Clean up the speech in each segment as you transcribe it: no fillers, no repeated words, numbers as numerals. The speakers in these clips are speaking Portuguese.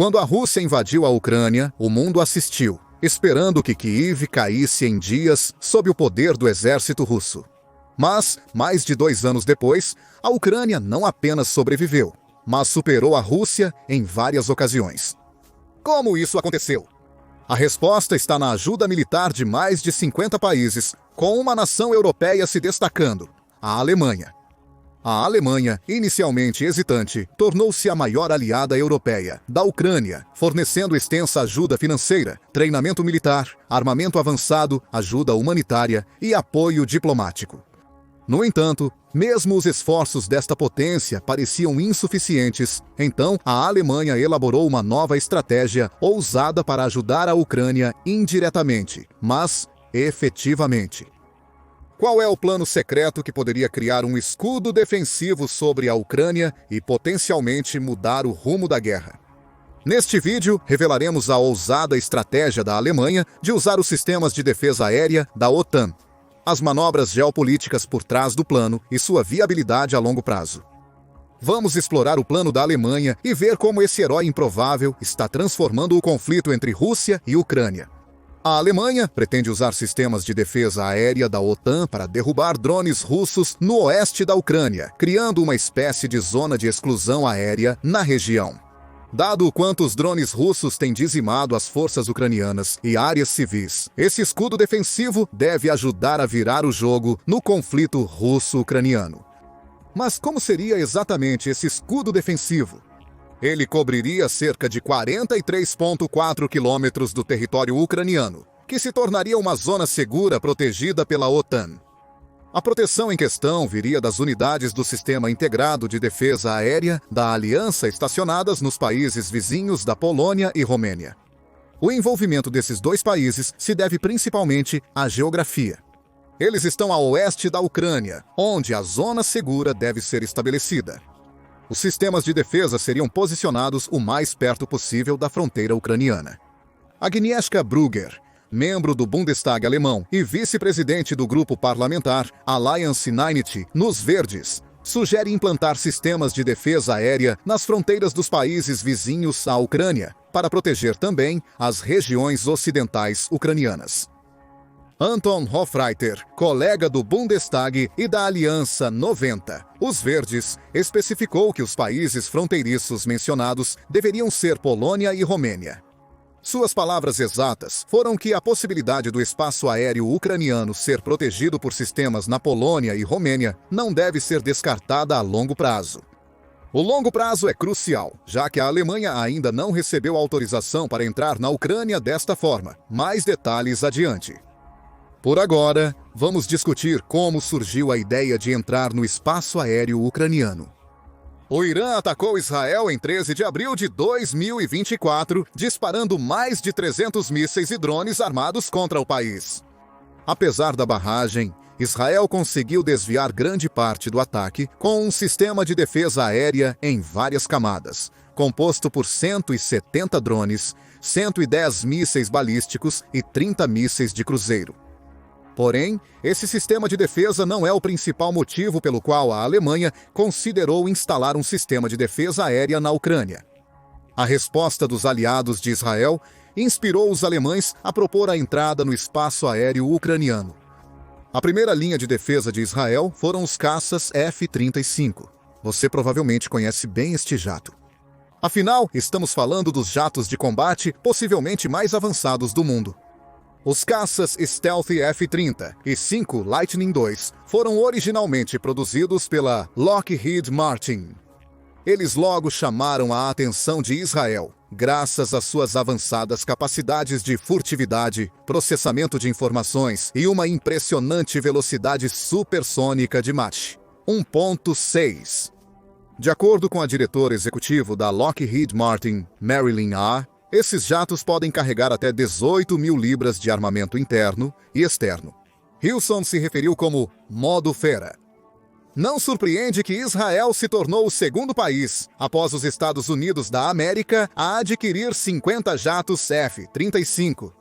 Quando a Rússia invadiu a Ucrânia, o mundo assistiu, esperando que Kiev caísse em dias sob o poder do exército russo. Mas, mais de 2 anos depois, a Ucrânia não apenas sobreviveu, mas superou a Rússia em várias ocasiões. Como isso aconteceu? A resposta está na ajuda militar de mais de 50 países, com uma nação europeia se destacando, a Alemanha. A Alemanha, inicialmente hesitante, tornou-se a maior aliada europeia da Ucrânia, fornecendo extensa ajuda financeira, treinamento militar, armamento avançado, ajuda humanitária e apoio diplomático. No entanto, mesmo os esforços desta potência pareciam insuficientes, então a Alemanha elaborou uma nova estratégia ousada para ajudar a Ucrânia indiretamente, mas efetivamente. Qual é o plano secreto que poderia criar um escudo defensivo sobre a Ucrânia e potencialmente mudar o rumo da guerra? Neste vídeo, revelaremos a ousada estratégia da Alemanha de usar os sistemas de defesa aérea da OTAN, as manobras geopolíticas por trás do plano e sua viabilidade a longo prazo. Vamos explorar o plano da Alemanha e ver como esse herói improvável está transformando o conflito entre Rússia e Ucrânia. A Alemanha pretende usar sistemas de defesa aérea da OTAN para derrubar drones russos no oeste da Ucrânia, criando uma espécie de zona de exclusão aérea na região. Dado o quanto os drones russos têm dizimado as forças ucranianas e áreas civis, esse escudo defensivo deve ajudar a virar o jogo no conflito russo-ucraniano. Mas como seria exatamente esse escudo defensivo? Ele cobriria cerca de 43,4 quilômetros do território ucraniano, que se tornaria uma zona segura protegida pela OTAN. A proteção em questão viria das unidades do Sistema Integrado de Defesa Aérea da Aliança estacionadas nos países vizinhos da Polônia e Romênia. O envolvimento desses 2 países se deve principalmente à geografia. Eles estão a oeste da Ucrânia, onde a zona segura deve ser estabelecida. Os sistemas de defesa seriam posicionados o mais perto possível da fronteira ucraniana. Agnieszka Brugger, membro do Bundestag alemão e vice-presidente do grupo parlamentar Alliance 90 nos Verdes, sugere implantar sistemas de defesa aérea nas fronteiras dos países vizinhos à Ucrânia, para proteger também as regiões ocidentais ucranianas. Anton Hofreiter, colega do Bundestag e da Aliança 90, os Verdes, especificou que os países fronteiriços mencionados deveriam ser Polônia e Romênia. Suas palavras exatas foram que a possibilidade do espaço aéreo ucraniano ser protegido por sistemas na Polônia e Romênia não deve ser descartada a longo prazo. O longo prazo é crucial, já que a Alemanha ainda não recebeu autorização para entrar na Ucrânia desta forma. Mais detalhes adiante. Por agora, vamos discutir como surgiu a ideia de entrar no espaço aéreo ucraniano. O Irã atacou Israel em 13 de abril de 2024, disparando mais de 300 mísseis e drones armados contra o país. Apesar da barragem, Israel conseguiu desviar grande parte do ataque com um sistema de defesa aérea em várias camadas, composto por 170 drones, 110 mísseis balísticos e 30 mísseis de cruzeiro. Porém, esse sistema de defesa não é o principal motivo pelo qual a Alemanha considerou instalar um sistema de defesa aérea na Ucrânia. A resposta dos aliados de Israel inspirou os alemães a propor a entrada no espaço aéreo ucraniano. A primeira linha de defesa de Israel foram os caças F-35. Você provavelmente conhece bem este jato. Afinal, estamos falando dos jatos de combate possivelmente mais avançados do mundo. Os caças Stealth F-30 e 5 Lightning II foram originalmente produzidos pela Lockheed Martin. Eles logo chamaram a atenção de Israel, graças às suas avançadas capacidades de furtividade, processamento de informações e uma impressionante velocidade supersônica de Mach 1.6. De acordo com a diretora executiva da Lockheed Martin, Marilyn A., esses jatos podem carregar até 18 mil libras de armamento interno e externo. Hilson se referiu como modo fera. Não surpreende que Israel se tornou o segundo país, após os Estados Unidos da América, a adquirir 50 jatos F-35.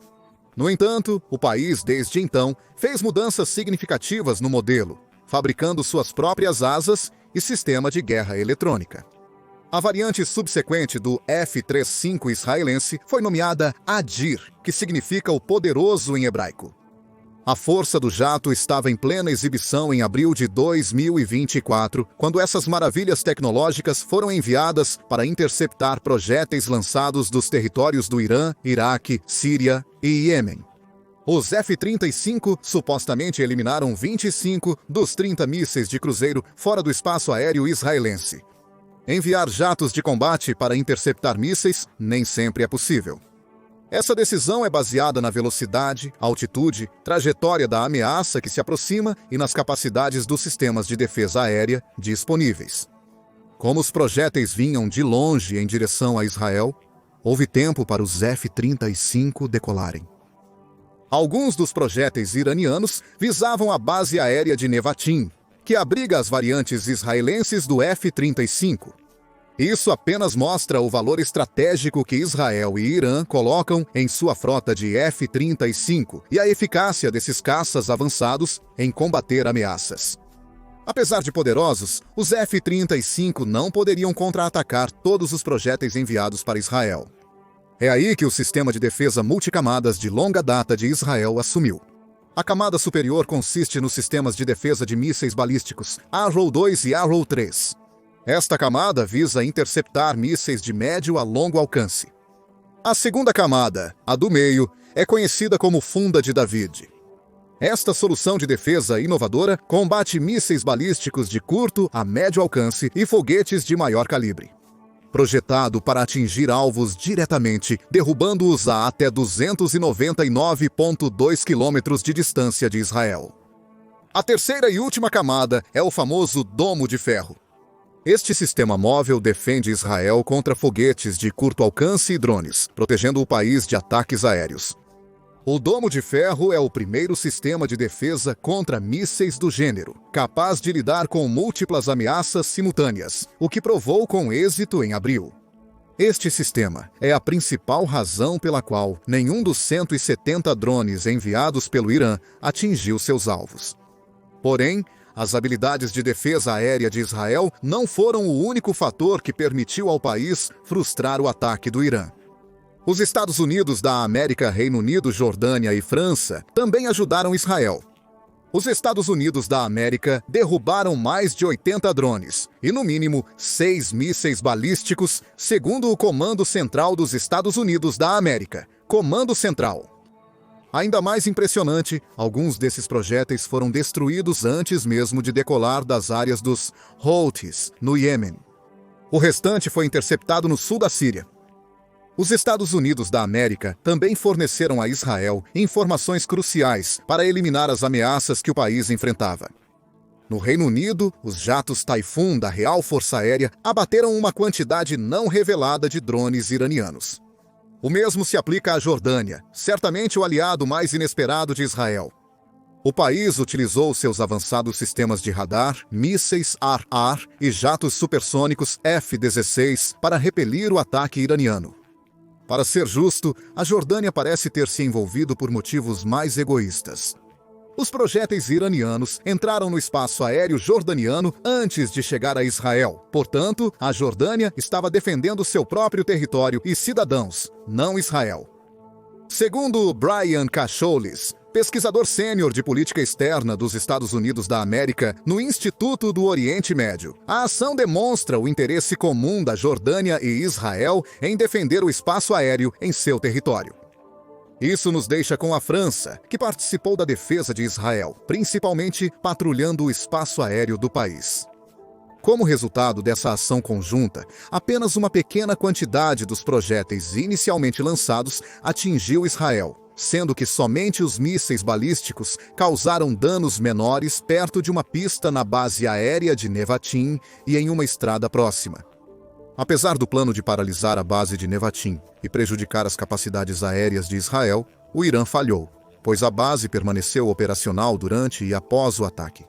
No entanto, o país, desde então, fez mudanças significativas no modelo, fabricando suas próprias asas e sistema de guerra eletrônica. A variante subsequente do F-35 israelense foi nomeada Adir, que significa o poderoso em hebraico. A força do jato estava em plena exibição em abril de 2024, quando essas maravilhas tecnológicas foram enviadas para interceptar projéteis lançados dos territórios do Irã, Iraque, Síria e Iêmen. Os F-35 supostamente eliminaram 25 dos 30 mísseis de cruzeiro fora do espaço aéreo israelense. Enviar jatos de combate para interceptar mísseis nem sempre é possível. Essa decisão é baseada na velocidade, altitude, trajetória da ameaça que se aproxima e nas capacidades dos sistemas de defesa aérea disponíveis. Como os projéteis vinham de longe em direção a Israel, houve tempo para os F-35 decolarem. Alguns dos projéteis iranianos visavam a base aérea de Nevatim, que abriga as variantes israelenses do F-35. Isso apenas mostra o valor estratégico que Israel e Irã colocam em sua frota de F-35 e a eficácia desses caças avançados em combater ameaças. Apesar de poderosos, os F-35 não poderiam contra-atacar todos os projéteis enviados para Israel. É aí que o sistema de defesa multicamadas de longa data de Israel assumiu. A camada superior consiste nos sistemas de defesa de mísseis balísticos Arrow 2 e Arrow 3. Esta camada visa interceptar mísseis de médio a longo alcance. A segunda camada, a do meio, é conhecida como Funda de David. Esta solução de defesa inovadora combate mísseis balísticos de curto a médio alcance e foguetes de maior calibre. Projetado para atingir alvos diretamente, derrubando-os a até 299,2 quilômetros de distância de Israel. A terceira e última camada é o famoso Domo de Ferro. Este sistema móvel defende Israel contra foguetes de curto alcance e drones, protegendo o país de ataques aéreos. O Domo de Ferro é o primeiro sistema de defesa contra mísseis do gênero, capaz de lidar com múltiplas ameaças simultâneas, o que provou com êxito em abril. Este sistema é a principal razão pela qual nenhum dos 170 drones enviados pelo Irã atingiu seus alvos. Porém, as habilidades de defesa aérea de Israel não foram o único fator que permitiu ao país frustrar o ataque do Irã. Os Estados Unidos da América, Reino Unido, Jordânia e França também ajudaram Israel. Os Estados Unidos da América derrubaram mais de 80 drones e, no mínimo, 6 mísseis balísticos, segundo o Comando Central dos Estados Unidos da América, Comando Central. Ainda mais impressionante, alguns desses projéteis foram destruídos antes mesmo de decolar das áreas dos Houthis, no Iêmen. O restante foi interceptado no sul da Síria. Os Estados Unidos da América também forneceram a Israel informações cruciais para eliminar as ameaças que o país enfrentava. No Reino Unido, os jatos Typhoon da Real Força Aérea abateram uma quantidade não revelada de drones iranianos. O mesmo se aplica à Jordânia, certamente o aliado mais inesperado de Israel. O país utilizou seus avançados sistemas de radar, mísseis AR-AR e jatos supersônicos F-16 para repelir o ataque iraniano. Para ser justo, a Jordânia parece ter se envolvido por motivos mais egoístas. Os projéteis iranianos entraram no espaço aéreo jordaniano antes de chegar a Israel. Portanto, a Jordânia estava defendendo seu próprio território e cidadãos, não Israel. Segundo Brian Cacholis, pesquisador sênior de política externa dos Estados Unidos da América no Instituto do Oriente Médio, a ação demonstra o interesse comum da Jordânia e Israel em defender o espaço aéreo em seu território. Isso nos deixa com a França, que participou da defesa de Israel, principalmente patrulhando o espaço aéreo do país. Como resultado dessa ação conjunta, apenas uma pequena quantidade dos projéteis inicialmente lançados atingiu Israel, sendo que somente os mísseis balísticos causaram danos menores perto de uma pista na base aérea de Nevatim e em uma estrada próxima. Apesar do plano de paralisar a base de Nevatim e prejudicar as capacidades aéreas de Israel, o Irã falhou, pois a base permaneceu operacional durante e após o ataque.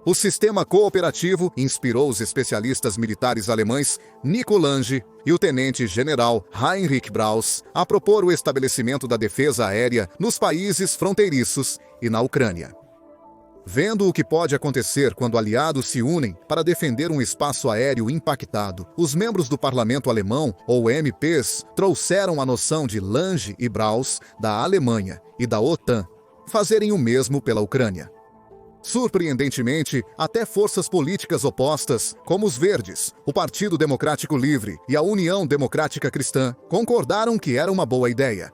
O sistema cooperativo inspirou os especialistas militares alemães Nico Lange e o tenente-general Heinrich Braus a propor o estabelecimento da defesa aérea nos países fronteiriços e na Ucrânia. Vendo o que pode acontecer quando aliados se unem para defender um espaço aéreo impactado, os membros do parlamento alemão, ou MPs, trouxeram a noção de Lange e Braus, da Alemanha e da OTAN, fazerem o mesmo pela Ucrânia. Surpreendentemente, até forças políticas opostas, como os Verdes, o Partido Democrático Livre e a União Democrática Cristã, concordaram que era uma boa ideia.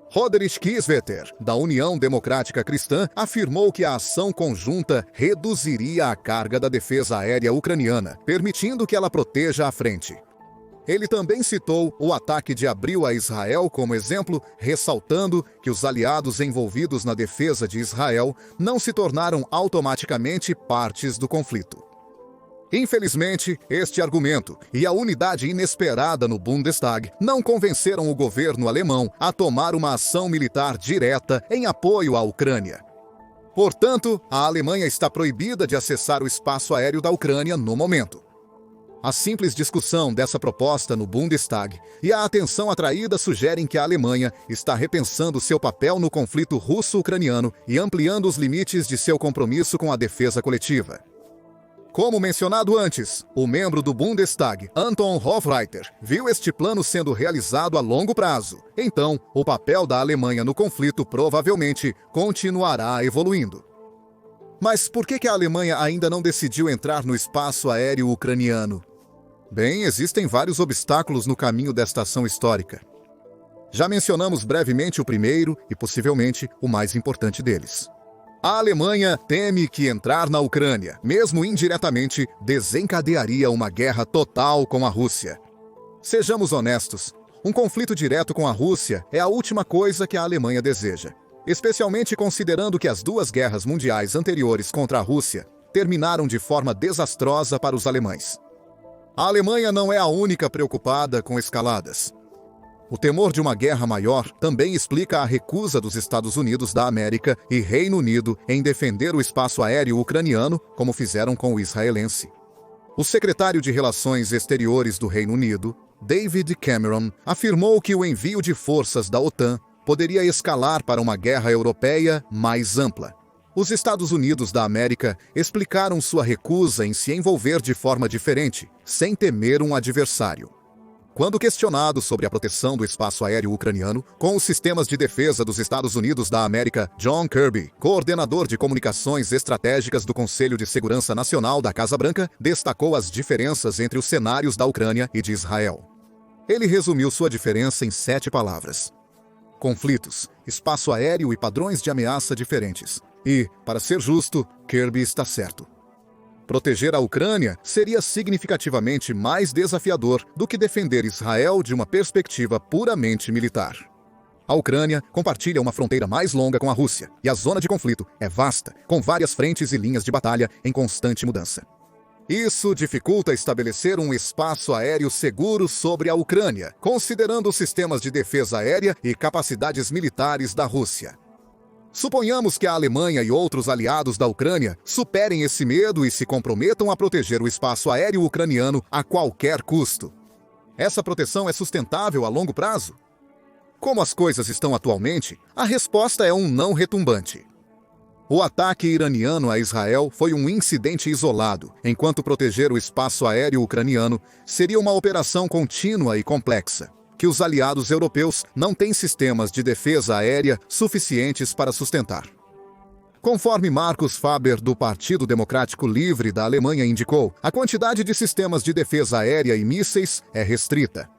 Roderich Kieswetter, da União Democrática Cristã, afirmou que a ação conjunta reduziria a carga da defesa aérea ucraniana, permitindo que ela proteja a frente. Ele também citou o ataque de abril a Israel como exemplo, ressaltando que os aliados envolvidos na defesa de Israel não se tornaram automaticamente partes do conflito. Infelizmente, este argumento e a unidade inesperada no Bundestag não convenceram o governo alemão a tomar uma ação militar direta em apoio à Ucrânia. Portanto, a Alemanha está proibida de acessar o espaço aéreo da Ucrânia no momento. A simples discussão dessa proposta no Bundestag e a atenção atraída sugerem que a Alemanha está repensando seu papel no conflito russo-ucraniano e ampliando os limites de seu compromisso com a defesa coletiva. Como mencionado antes, o membro do Bundestag, Anton Hofreiter, viu este plano sendo realizado a longo prazo. Então, o papel da Alemanha no conflito provavelmente continuará evoluindo. Mas por que a Alemanha ainda não decidiu entrar no espaço aéreo ucraniano? Bem, existem vários obstáculos no caminho desta ação histórica. Já mencionamos brevemente o primeiro e possivelmente o mais importante deles. A Alemanha teme que entrar na Ucrânia, mesmo indiretamente, desencadearia uma guerra total com a Rússia. Sejamos honestos, um conflito direto com a Rússia é a última coisa que a Alemanha deseja, especialmente considerando que as duas guerras mundiais anteriores contra a Rússia terminaram de forma desastrosa para os alemães. A Alemanha não é a única preocupada com escaladas. O temor de uma guerra maior também explica a recusa dos Estados Unidos da América e Reino Unido em defender o espaço aéreo ucraniano, como fizeram com o israelense. O secretário de Relações Exteriores do Reino Unido, David Cameron, afirmou que o envio de forças da OTAN poderia escalar para uma guerra europeia mais ampla. Os Estados Unidos da América explicaram sua recusa em se envolver de forma diferente, sem temer um adversário. Quando questionado sobre a proteção do espaço aéreo ucraniano, com os sistemas de defesa dos Estados Unidos da América, John Kirby, coordenador de comunicações estratégicas do Conselho de Segurança Nacional da Casa Branca, destacou as diferenças entre os cenários da Ucrânia e de Israel. Ele resumiu sua diferença em 7 palavras: conflitos, espaço aéreo e padrões de ameaça diferentes. E, para ser justo, Kirby está certo. Proteger a Ucrânia seria significativamente mais desafiador do que defender Israel de uma perspectiva puramente militar. A Ucrânia compartilha uma fronteira mais longa com a Rússia, e a zona de conflito é vasta, com várias frentes e linhas de batalha em constante mudança. Isso dificulta estabelecer um espaço aéreo seguro sobre a Ucrânia, considerando os sistemas de defesa aérea e capacidades militares da Rússia. Suponhamos que a Alemanha e outros aliados da Ucrânia superem esse medo e se comprometam a proteger o espaço aéreo ucraniano a qualquer custo. Essa proteção é sustentável a longo prazo? Como as coisas estão atualmente, a resposta é um não retumbante. O ataque iraniano a Israel foi um incidente isolado, enquanto proteger o espaço aéreo ucraniano seria uma operação contínua e complexa, que os aliados europeus não têm sistemas de defesa aérea suficientes para sustentar. Conforme Markus Faber, do Partido Democrático Livre da Alemanha, indicou, a quantidade de sistemas de defesa aérea e mísseis é restrita.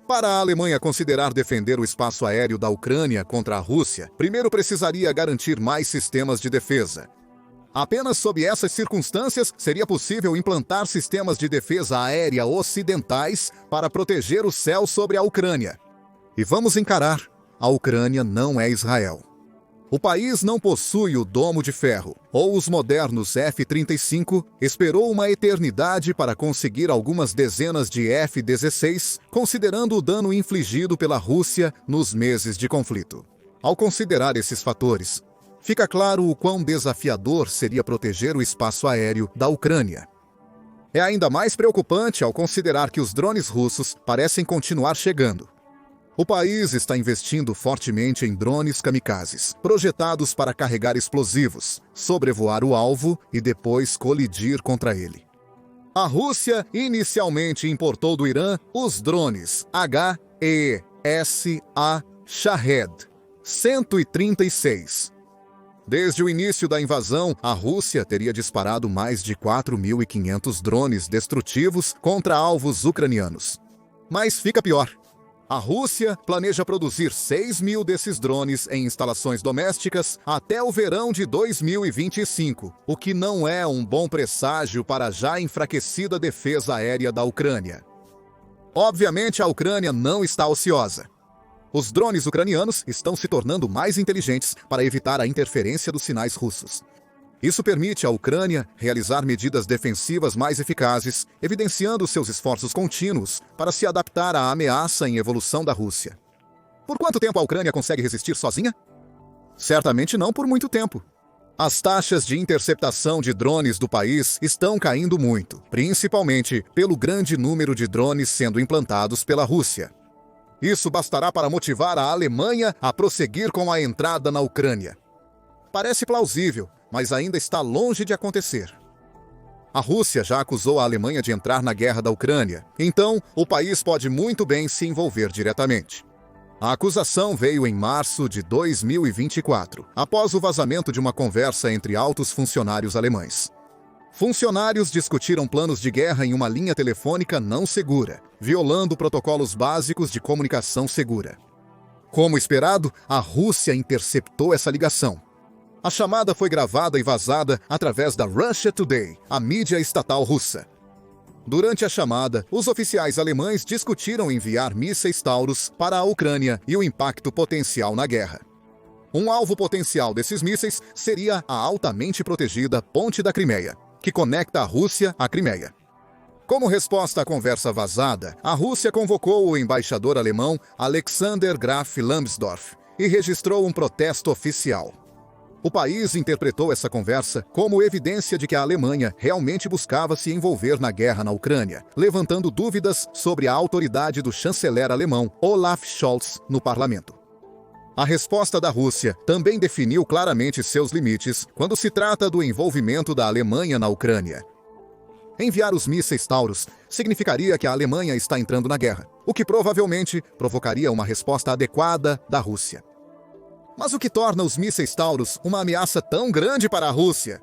Para a Alemanha considerar defender o espaço aéreo da Ucrânia contra a Rússia, primeiro precisaria garantir mais sistemas de defesa. Apenas sob essas circunstâncias seria possível implantar sistemas de defesa aérea ocidentais para proteger o céu sobre a Ucrânia. E vamos encarar, a Ucrânia não é Israel. O país não possui o Domo de Ferro, ou os modernos F-35, esperou uma eternidade para conseguir algumas dezenas de F-16, considerando o dano infligido pela Rússia nos meses de conflito. Ao considerar esses fatores, fica claro o quão desafiador seria proteger o espaço aéreo da Ucrânia. É ainda mais preocupante ao considerar que os drones russos parecem continuar chegando. O país está investindo fortemente em drones kamikazes, projetados para carregar explosivos, sobrevoar o alvo e depois colidir contra ele. A Rússia inicialmente importou do Irã os drones HESA Shahed 136. Desde o início da invasão, a Rússia teria disparado mais de 4.500 drones destrutivos contra alvos ucranianos. Mas fica pior. A Rússia planeja produzir 6.000 desses drones em instalações domésticas até o verão de 2025, o que não é um bom presságio para a já enfraquecida defesa aérea da Ucrânia. Obviamente, a Ucrânia não está ociosa. Os drones ucranianos estão se tornando mais inteligentes para evitar a interferência dos sinais russos. Isso permite à Ucrânia realizar medidas defensivas mais eficazes, evidenciando seus esforços contínuos para se adaptar à ameaça em evolução da Rússia. Por quanto tempo a Ucrânia consegue resistir sozinha? Certamente não por muito tempo. As taxas de interceptação de drones do país estão caindo muito, principalmente pelo grande número de drones sendo implantados pela Rússia. Isso bastará para motivar a Alemanha a prosseguir com a entrada na Ucrânia. Parece plausível, mas ainda está longe de acontecer. A Rússia já acusou a Alemanha de entrar na guerra da Ucrânia, então o país pode muito bem se envolver diretamente. A acusação veio em março de 2024, após o vazamento de uma conversa entre altos funcionários alemães. Funcionários discutiram planos de guerra em uma linha telefônica não segura, violando protocolos básicos de comunicação segura. Como esperado, a Rússia interceptou essa ligação. A chamada foi gravada e vazada através da Russia Today, a mídia estatal russa. Durante a chamada, os oficiais alemães discutiram enviar mísseis Taurus para a Ucrânia e o impacto potencial na guerra. Um alvo potencial desses mísseis seria a altamente protegida Ponte da Crimeia, que conecta a Rússia à Crimeia. Como resposta à conversa vazada, a Rússia convocou o embaixador alemão Alexander Graf Lambsdorff e registrou um protesto oficial. O país interpretou essa conversa como evidência de que a Alemanha realmente buscava se envolver na guerra na Ucrânia, levantando dúvidas sobre a autoridade do chanceler alemão Olaf Scholz no parlamento. A resposta da Rússia também definiu claramente seus limites quando se trata do envolvimento da Alemanha na Ucrânia. Enviar os mísseis Taurus significaria que a Alemanha está entrando na guerra, o que provavelmente provocaria uma resposta adequada da Rússia. Mas o que torna os mísseis Taurus uma ameaça tão grande para a Rússia?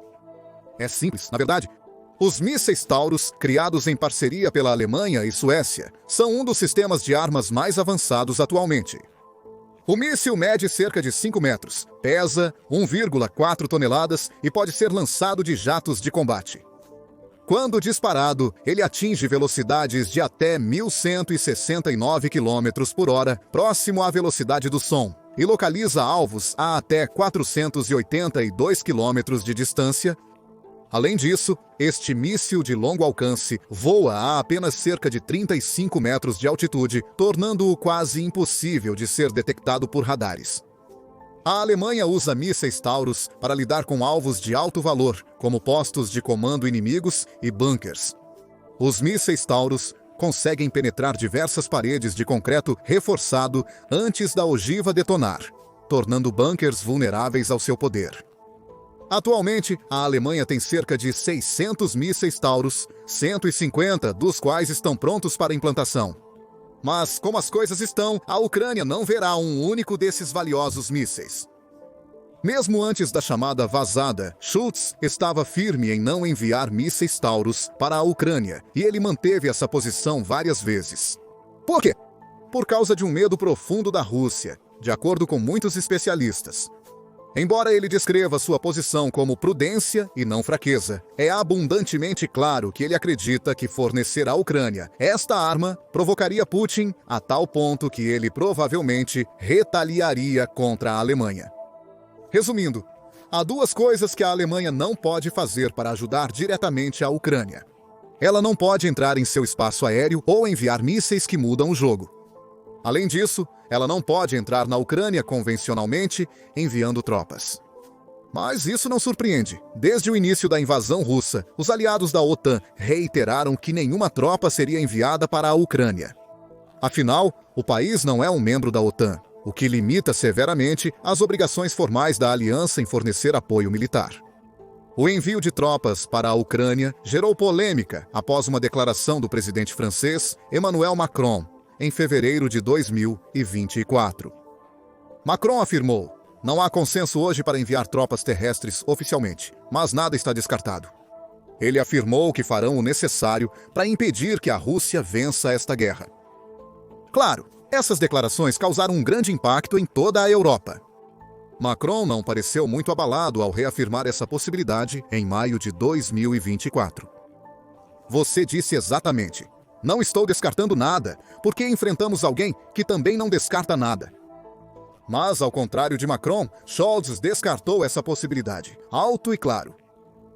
É simples, na verdade. Os mísseis Taurus, criados em parceria pela Alemanha e Suécia, são um dos sistemas de armas mais avançados atualmente. O míssil mede cerca de 5 metros, pesa 1,4 toneladas e pode ser lançado de jatos de combate. Quando disparado, ele atinge velocidades de até 1.169 km por hora, próximo à velocidade do som, e localiza alvos a até 482 km de distância. Além disso, este míssil de longo alcance voa a apenas cerca de 35 metros de altitude, tornando-o quase impossível de ser detectado por radares. A Alemanha usa mísseis Taurus para lidar com alvos de alto valor, como postos de comando inimigos e bunkers. Os mísseis Taurus conseguem penetrar diversas paredes de concreto reforçado antes da ogiva detonar, tornando bunkers vulneráveis ao seu poder. Atualmente, a Alemanha tem cerca de 600 mísseis Taurus, 150 dos quais estão prontos para implantação. Mas, como as coisas estão, a Ucrânia não verá um único desses valiosos mísseis. Mesmo antes da chamada vazada, Scholz estava firme em não enviar mísseis Taurus para a Ucrânia, e ele manteve essa posição várias vezes. Por quê? Por causa de um medo profundo da Rússia, de acordo com muitos especialistas. Embora ele descreva sua posição como prudência e não fraqueza, é abundantemente claro que ele acredita que fornecer à Ucrânia esta arma provocaria Putin a tal ponto que ele provavelmente retaliaria contra a Alemanha. Resumindo, há duas coisas que a Alemanha não pode fazer para ajudar diretamente a Ucrânia. Ela não pode entrar em seu espaço aéreo ou enviar mísseis que mudam o jogo. Além disso, ela não pode entrar na Ucrânia convencionalmente, enviando tropas. Mas isso não surpreende. Desde o início da invasão russa, os aliados da OTAN reiteraram que nenhuma tropa seria enviada para a Ucrânia. Afinal, o país não é um membro da OTAN, o que limita severamente as obrigações formais da aliança em fornecer apoio militar. O envio de tropas para a Ucrânia gerou polêmica após uma declaração do presidente francês Emmanuel Macron, em fevereiro de 2024. Macron afirmou: "Não há consenso hoje para enviar tropas terrestres oficialmente, mas nada está descartado." Ele afirmou que farão o necessário para impedir que a Rússia vença esta guerra. Claro, essas declarações causaram um grande impacto em toda a Europa. Macron não pareceu muito abalado ao reafirmar essa possibilidade em maio de 2024. Você disse exatamente: "Não estou descartando nada, porque enfrentamos alguém que também não descarta nada." Mas, ao contrário de Macron, Scholz descartou essa possibilidade, alto e claro.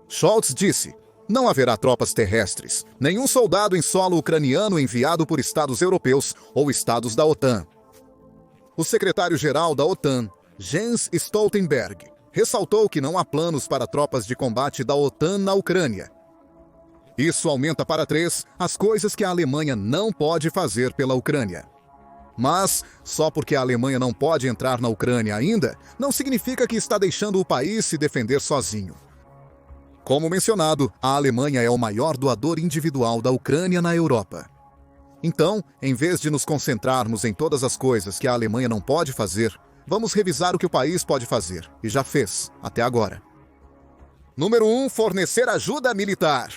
Scholz disse: "Não haverá tropas terrestres, nenhum soldado em solo ucraniano enviado por estados europeus ou estados da OTAN." O secretário-geral da OTAN, Jens Stoltenberg, ressaltou que não há planos para tropas de combate da OTAN na Ucrânia. Isso aumenta para 3 as coisas que a Alemanha não pode fazer pela Ucrânia. Mas, só porque a Alemanha não pode entrar na Ucrânia ainda, não significa que está deixando o país se defender sozinho. Como mencionado, a Alemanha é o maior doador individual da Ucrânia na Europa. Então, em vez de nos concentrarmos em todas as coisas que a Alemanha não pode fazer, vamos revisar o que o país pode fazer, e já fez, até agora. Número 1. Fornecer ajuda militar.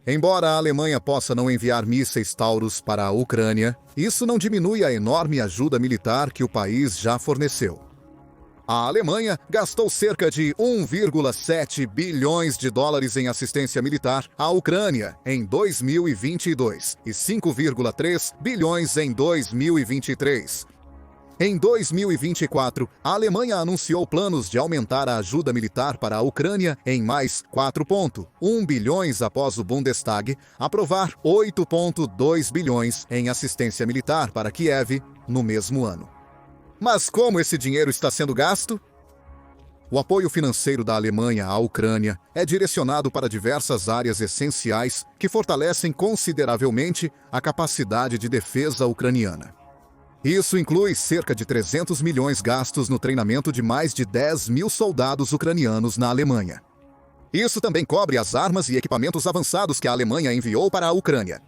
Embora a Alemanha possa não enviar mísseis Taurus para a Ucrânia, isso não diminui a enorme ajuda militar que o país já forneceu. A Alemanha gastou cerca de 1,7 bilhões de dólares em assistência militar à Ucrânia em 2022 e 5,3 bilhões em 2023. Em 2024, a Alemanha anunciou planos de aumentar a ajuda militar para a Ucrânia em mais 4,1 bilhões após o Bundestag aprovar 8,2 bilhões em assistência militar para Kiev no mesmo ano. Mas como esse dinheiro está sendo gasto? O apoio financeiro da Alemanha à Ucrânia é direcionado para diversas áreas essenciais que fortalecem consideravelmente a capacidade de defesa ucraniana. Isso inclui cerca de 300 milhões gastos no treinamento de mais de 10 mil soldados ucranianos na Alemanha. Isso também cobre as armas e equipamentos avançados que a Alemanha enviou para a Ucrânia.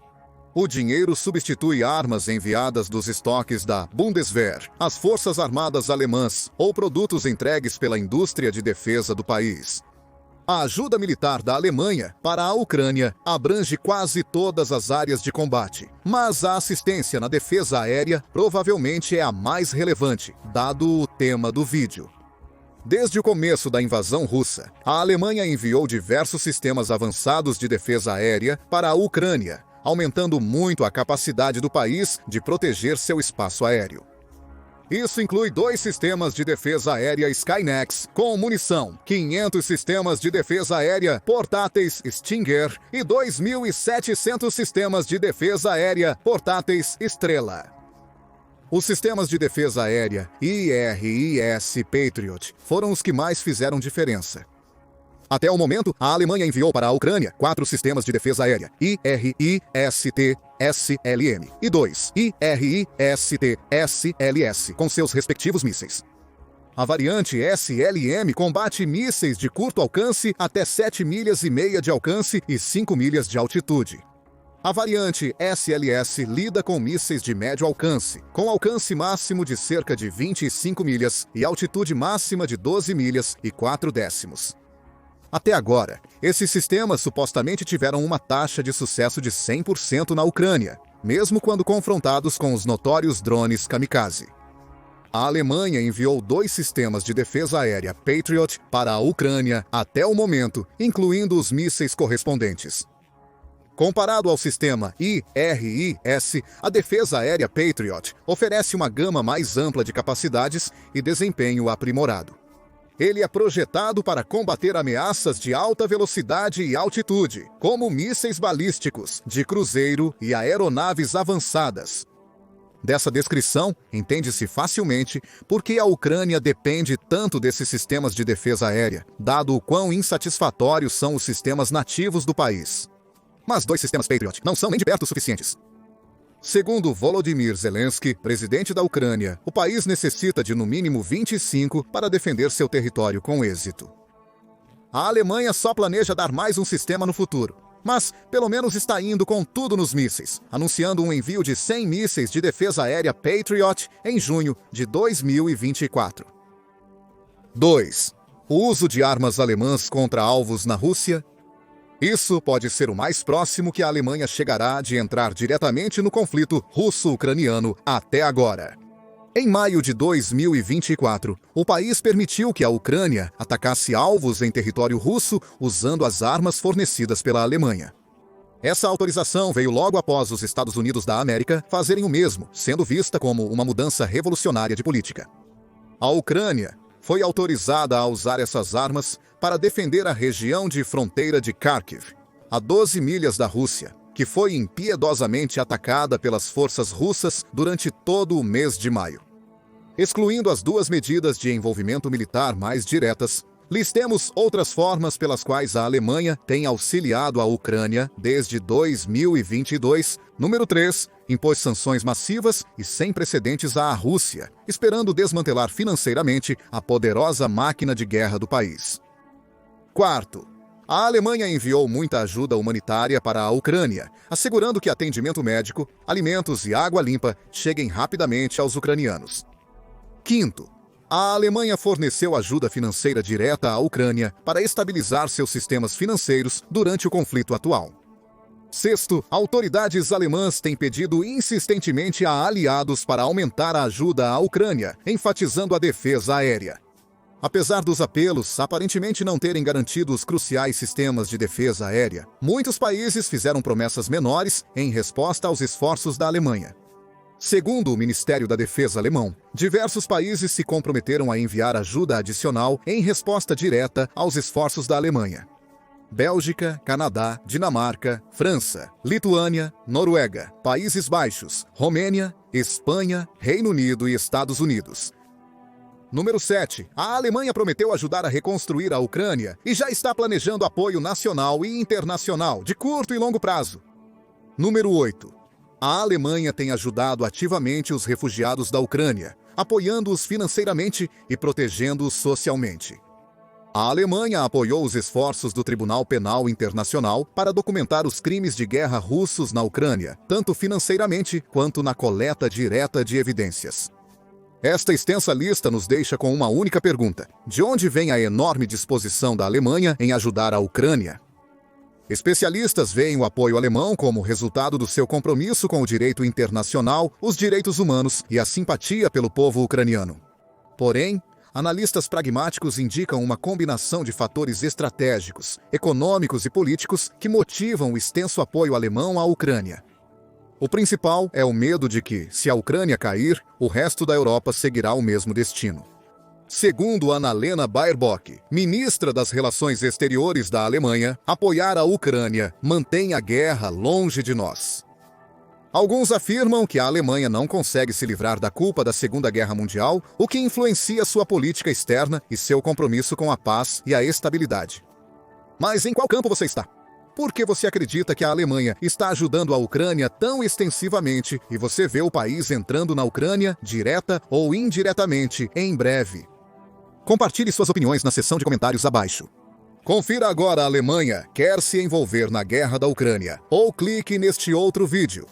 O dinheiro substitui armas enviadas dos estoques da Bundeswehr, as Forças Armadas Alemãs ou produtos entregues pela indústria de defesa do país. A ajuda militar da Alemanha para a Ucrânia abrange quase todas as áreas de combate, mas a assistência na defesa aérea provavelmente é a mais relevante, dado o tema do vídeo. Desde o começo da invasão russa, a Alemanha enviou diversos sistemas avançados de defesa aérea para a Ucrânia, aumentando muito a capacidade do país de proteger seu espaço aéreo. Isso inclui 2 sistemas de defesa aérea Skynex com munição, 500 sistemas de defesa aérea portáteis Stinger e 2.700 sistemas de defesa aérea portáteis Estrela. Os sistemas de defesa aérea IRIS Patriot foram os que mais fizeram diferença. Até o momento, a Alemanha enviou para a Ucrânia 4 sistemas de defesa aérea IRIS-T-SLM e 2 IRIS-T-SLS, com seus respectivos mísseis. A variante SLM combate mísseis de curto alcance até 7,5 milhas de alcance e 5 milhas de altitude. A variante SLS lida com mísseis de médio alcance, com alcance máximo de cerca de 25 milhas e altitude máxima de 12 milhas e 4 décimos. Até agora, esses sistemas supostamente tiveram uma taxa de sucesso de 100% na Ucrânia, mesmo quando confrontados com os notórios drones kamikaze. A Alemanha enviou 2 sistemas de defesa aérea Patriot para a Ucrânia até o momento, incluindo os mísseis correspondentes. Comparado ao sistema IRIS, a defesa aérea Patriot oferece uma gama mais ampla de capacidades e desempenho aprimorado. Ele é projetado para combater ameaças de alta velocidade e altitude, como mísseis balísticos, de cruzeiro e aeronaves avançadas. Dessa descrição, entende-se facilmente por que a Ucrânia depende tanto desses sistemas de defesa aérea, dado o quão insatisfatórios são os sistemas nativos do país. Mas 2 sistemas Patriot não são nem de perto suficientes. Segundo Volodymyr Zelensky, presidente da Ucrânia, o país necessita de no mínimo 25 para defender seu território com êxito. A Alemanha só planeja dar mais um sistema no futuro, mas pelo menos está indo com tudo nos mísseis, anunciando um envio de 100 mísseis de defesa aérea Patriot em junho de 2024. 2. O uso de armas alemãs contra alvos na Rússia. Isso pode ser o mais próximo que a Alemanha chegará de entrar diretamente no conflito russo-ucraniano até agora. Em maio de 2024, o país permitiu que a Ucrânia atacasse alvos em território russo usando as armas fornecidas pela Alemanha. Essa autorização veio logo após os Estados Unidos da América fazerem o mesmo, sendo vista como uma mudança revolucionária de política. A Ucrânia foi autorizada a usar essas armas para defender a região de fronteira de Kharkiv, a 12 milhas da Rússia, que foi impiedosamente atacada pelas forças russas durante todo o mês de maio. Excluindo as duas medidas de envolvimento militar mais diretas, listemos outras formas pelas quais a Alemanha tem auxiliado a Ucrânia desde 2022. Número 3. Impôs sanções massivas e sem precedentes à Rússia, esperando desmantelar financeiramente a poderosa máquina de guerra do país. 4. A Alemanha enviou muita ajuda humanitária para a Ucrânia, assegurando que atendimento médico, alimentos e água limpa cheguem rapidamente aos ucranianos. 5. A Alemanha forneceu ajuda financeira direta à Ucrânia para estabilizar seus sistemas financeiros durante o conflito atual. 6. Autoridades alemãs têm pedido insistentemente a aliados para aumentar a ajuda à Ucrânia, enfatizando a defesa aérea. Apesar dos apelos aparentemente não terem garantido os cruciais sistemas de defesa aérea, muitos países fizeram promessas menores em resposta aos esforços da Alemanha. Segundo o Ministério da Defesa alemão, diversos países se comprometeram a enviar ajuda adicional em resposta direta aos esforços da Alemanha. Bélgica, Canadá, Dinamarca, França, Lituânia, Noruega, Países Baixos, Romênia, Espanha, Reino Unido e Estados Unidos. Número 7. A Alemanha prometeu ajudar a reconstruir a Ucrânia e já está planejando apoio nacional e internacional de curto e longo prazo. Número 8. A Alemanha tem ajudado ativamente os refugiados da Ucrânia, apoiando-os financeiramente e protegendo-os socialmente. A Alemanha apoiou os esforços do Tribunal Penal Internacional para documentar os crimes de guerra russos na Ucrânia, tanto financeiramente quanto na coleta direta de evidências. Esta extensa lista nos deixa com uma única pergunta: de onde vem a enorme disposição da Alemanha em ajudar a Ucrânia? Especialistas veem o apoio alemão como resultado do seu compromisso com o direito internacional, os direitos humanos e a simpatia pelo povo ucraniano. Porém, analistas pragmáticos indicam uma combinação de fatores estratégicos, econômicos e políticos que motivam o extenso apoio alemão à Ucrânia. O principal é o medo de que, se a Ucrânia cair, o resto da Europa seguirá o mesmo destino. Segundo Annalena Baerbock, ministra das Relações Exteriores da Alemanha, apoiar a Ucrânia mantém a guerra longe de nós. Alguns afirmam que a Alemanha não consegue se livrar da culpa da Segunda Guerra Mundial, o que influencia sua política externa e seu compromisso com a paz e a estabilidade. Mas em qual campo você está? Por que você acredita que a Alemanha está ajudando a Ucrânia tão extensivamente e você vê o país entrando na Ucrânia, direta ou indiretamente, em breve? Compartilhe suas opiniões na seção de comentários abaixo. Confira agora: a Alemanha quer se envolver na guerra da Ucrânia, ou clique neste outro vídeo.